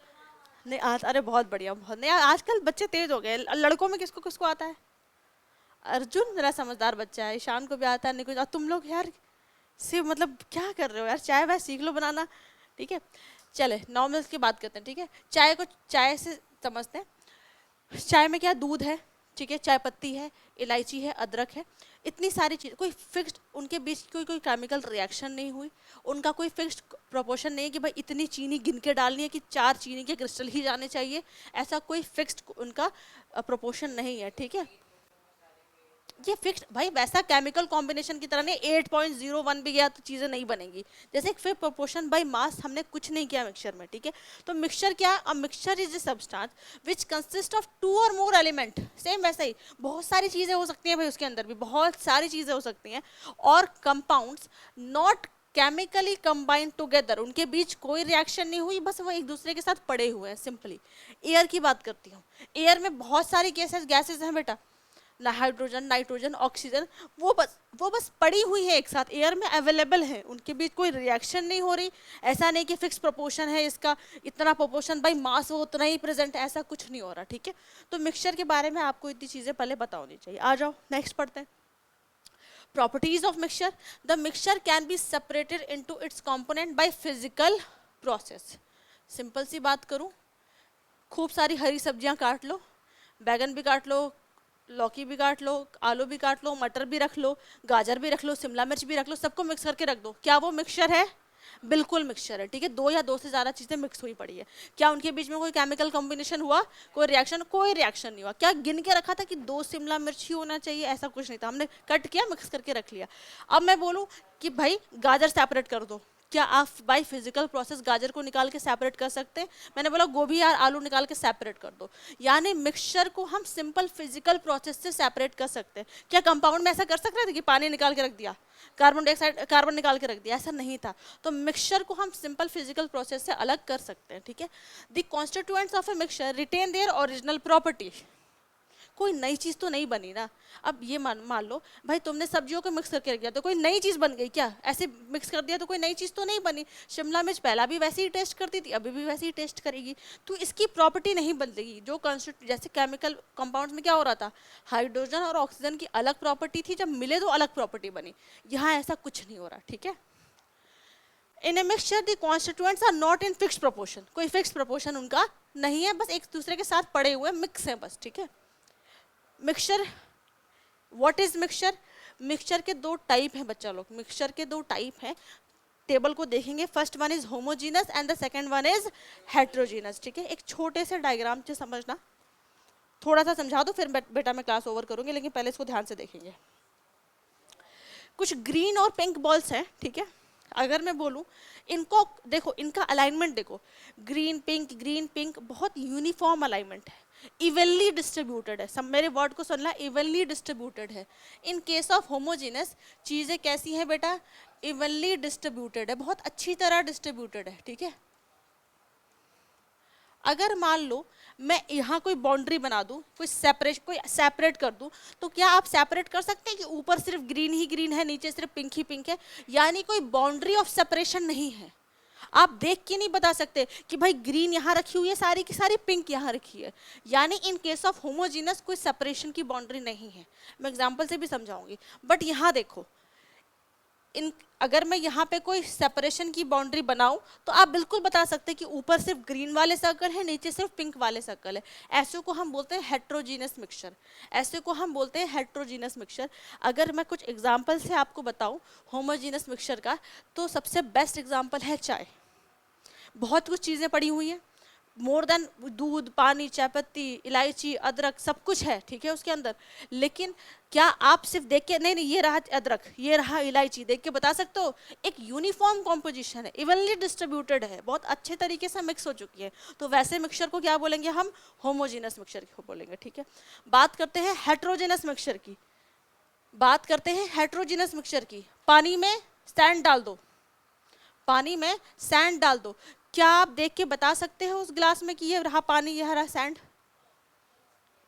नहीं आज, अरे बहुत बढ़िया, बहुत नहीं, आजकल बच्चे तेज हो गए। लड़कों में किसको किसको आता है? अर्जुन मेरा समझदार बच्चा है, ईशान को भी आता है, नहीं कुछ। और तुम लोग यार सिर्फ मतलब क्या कर रहे हो यार, चाय वाय सीख लो बनाना, ठीक है। चले नॉर्मल्स की बात करते हैं, ठीक है। चाय को चाय से समझते हैं। चाय में क्या दूध है, ठीक है, चाय पत्ती है, इलायची है, अदरक है, इतनी सारी चीज, कोई फिक्स्ड उनके बीच कोई कोई केमिकल रिएक्शन नहीं हुई, उनका कोई फिक्स्ड प्रोपोर्शन नहीं है कि भाई इतनी चीनी गिन के डालनी है कि 4 चीनी के क्रिस्टल ही जाने चाहिए, ऐसा कोई फिक्स्ड उनका प्रोपोर्शन नहीं है, ठीक है। ये फिक्स भाई वैसा केमिकल कॉम्बिनेशन की तरह नहीं 8.01 भी गया तो चीजें नहीं बनेंगी, जैसे एक फिक्स प्रोपोर्शन बाय मास हमने कुछ नहीं किया मिक्सचर में, ठीक है। तो मिक्सचर क्या, a mixture is a substance which consist of 2 और मोर एलिमेंट, सेम वैसा ही बहुत सारी चीजें हो सकती हैं भाई, उसके अंदर भी बहुत सारी चीजें हो सकती हैं, और compounds not chemically combined together, उनके बीच कोई रिएक्शन नहीं हुई, बस वो एक दूसरे के साथ पड़े हुए हैं सिंपली। एयर की बात करती हूँ, एयर में बहुत सारी गैसेस हैं बेटा, ना हाइड्रोजन, नाइट्रोजन, ऑक्सीजन, वो बस पड़ी हुई है एक साथ, एयर में अवेलेबल है, उनके बीच कोई रिएक्शन नहीं हो रही, ऐसा नहीं कि फिक्स प्रोपोर्शन है इसका इतना प्रोपोर्शन बाई मास वो उतना ही प्रेजेंट है, ऐसा कुछ नहीं हो रहा, ठीक है। तो मिक्सचर के बारे में आपको इतनी चीजें पहले पता होनी चाहिए। आ जाओ नेक्स्ट पढ़ते हैं। Properties of mixture, the mixture can be separated into its component by physical process. Simple सी बात करूं, खूब सारी हरी सब्जियां काट लो, बैगन भी काट लो, लौकी भी काट लो, आलू भी काट लो, मटर भी रख लो, गाजर भी रख लो, शिमला मिर्च भी रख लो, सबको मिक्स करके रख दो, क्या वो मिक्सचर है? बिल्कुल मिक्सचर है, ठीक है। 2 या 2 से ज़्यादा चीज़ें मिक्स हुई पड़ी है, क्या उनके बीच में कोई केमिकल कॉम्बिनेशन हुआ, कोई रिएक्शन नहीं हुआ, क्या गिन के रखा था कि 2 शिमला मिर्च ही होना चाहिए, ऐसा कुछ नहीं था, हमने कट किया मिक्स करके रख लिया। अब मैं बोलूँ कि भाई गाजर सेपरेट कर दो, क्या आप बाय फिजिकल प्रोसेस गाजर को निकाल के सेपरेट कर सकते हैं? मैंने बोला गोभी या आलू निकाल के सेपरेट कर दो, यानी मिक्सचर को हम सिंपल फिजिकल प्रोसेस से सेपरेट कर सकते हैं। क्या कंपाउंड में ऐसा कर सकते थे कि पानी निकाल के रख दिया, कार्बन डाइऑक्साइड कार्बन निकाल के रख दिया, ऐसा नहीं था। तो मिक्सचर को हम सिंपल फिजिकल प्रोसेस से अलग कर सकते हैं, ठीक है। The constituents of a mixture retain their original property, कोई नई चीज तो नहीं बनी ना। अब ये मान लो भाई तुमने सब्जियों को मिक्स करके रख दिया तो कोई नई चीज बन गई क्या? ऐसे मिक्स कर दिया तो कोई नई चीज तो नहीं बनी। शिमला मिर्च पहला भी वैसे ही टेस्ट करती थी, अभी भी वैसे ही टेस्ट करेगी, तो इसकी प्रॉपर्टी नहीं बदलेगी। जो कॉन्स्टिट्यूट जैसे केमिकल कंपाउंड्स में क्या हो रहा था, हाइड्रोजन और ऑक्सीजन की अलग प्रॉपर्टी थी, जब मिले तो अलग प्रॉपर्टी बनी। यहाँ ऐसा कुछ नहीं हो रहा, ठीक है। In a mixture the constituents are not in fixed proportion, कोई फिक्स्ड प्रोपोर्शन उनका नहीं है, बस एक दूसरे के साथ पड़े हुए मिक्स है बस, ठीक है। Mixture, what is mixture? Mixture के 2 टाइप हैं बच्चा लोग, मिक्सचर के 2 टाइप हैं, टेबल को देखेंगे। First one is homogeneous and the second one is heterogeneous, ठीक है। एक छोटे से डायग्राम से समझना, थोड़ा सा समझा दो फिर बेटा मैं क्लास ओवर करूंगी, लेकिन पहले इसको ध्यान से देखेंगे। कुछ ग्रीन और पिंक बॉल्स हैं, ठीक है। अगर मैं बोलूं इनको देखो, इनका अलाइनमेंट देखो, ग्रीन पिंक बहुत यूनिफॉर्म अलाइनमेंट है, इवनली डिस्ट्रीब्यूटेड है। सब मेरे वर्ड को सुनना, इवनली डिस्ट्रीब्यूटेड है। इन केस ऑफ होमोजीनस चीजें कैसी हैं बेटा? इवनली डिस्ट्रीब्यूटेड है, बहुत अच्छी तरह डिस्ट्रीब्यूटेड है, ठीक है। अगर मान लो मैं यहाँ कोई बाउंड्री बना दूं, कोई सेपरेट कर दूं, तो क्या आप सेपरेट कर सकते हैं कि ऊपर सिर्फ ग्रीन ही ग्रीन है, नीचे सिर्फ पिंक ही पिंक है? यानी कोई बाउंड्री ऑफ सेपरेशन नहीं है। आप देख के नहीं बता सकते कि भाई ग्रीन यहाँ रखी हुई है सारी की सारी, पिंक यहाँ रखी है, यानी इन केस ऑफ होमोजीनस कोई सेपरेशन की बाउंड्री नहीं है। मैं एग्जांपल से भी समझाऊंगी, बट यहाँ देखो, इन अगर मैं यहाँ पे कोई सेपरेशन की बाउंड्री बनाऊं तो आप बिल्कुल बता सकते हैं कि ऊपर सिर्फ ग्रीन वाले सर्कल है, नीचे सिर्फ पिंक वाले सर्कल है। ऐसे को हम बोलते हैं हेट्रोजीनस मिक्सचर, ऐसे को हम बोलते हैं हेट्रोजीनस मिक्सचर। अगर मैं कुछ एग्जांपल से आपको बताऊं होमोजीनस मिक्सचर का, तो सबसे बेस्ट एग्जांपल है चाय। बहुत कुछ चीज़ें पड़ी हुई हैं, मोर देन दूध, पानी, चाय पत्ती, इलायची, अदरक, सब कुछ है, ठीक है उसके अंदर। लेकिन क्या आप सिर्फ देख के नहीं ये रहा अदरक, ये रहा इलायची, देख के बता सकते हो? एक यूनिफॉर्म कॉम्पोजिशन है, इवनली डिस्ट्रीब्यूटेड है, बहुत अच्छे तरीके से मिक्स हो चुकी है, तो वैसे मिक्सचर को क्या बोलेंगे हम? होमोजीनस मिक्सचर को बोलेंगे, ठीक है। बात करते हैं हेट्रोजेनस मिक्सचर की, बात करते हैं हेट्रोजेनस मिक्सचर की। पानी में सैंड डाल दो, पानी में सैंड डाल दो, क्या आप देख के बता सकते हो उस ग्लास में कि ये रहा पानी, ये रहा सैंड?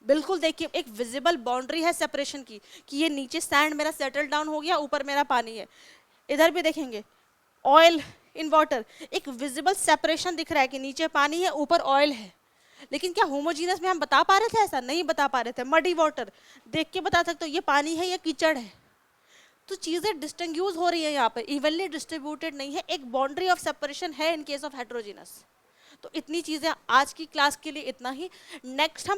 बिल्कुल देखिए, एक विजिबल बाउंड्री है सेपरेशन की, कि ये नीचे सैंड मेरा सेटल डाउन हो गया, ऊपर मेरा पानी है। इधर भी देखेंगे ऑयल इन वाटर, एक विजिबल सेपरेशन दिख रहा है कि नीचे पानी है, ऊपर ऑयल है। लेकिन क्या होमोजीनस में हम बता पा रहे थे? ऐसा नहीं बता पा रहे थे। मडी वाटर देख के बता सकते हो ये पानी है या कीचड़ है। तो चीजें डिस्टिंग्यूज हो रही है यहाँ पे, इवनली डिस्ट्रीब्यूटेड नहीं है, एक बाउंड्री ऑफ सेपरेशन है इन केस ऑफ हेट्रोजीनस। तो इतनी चीजें आज की क्लास के लिए इतना ही। नेक्स्ट हम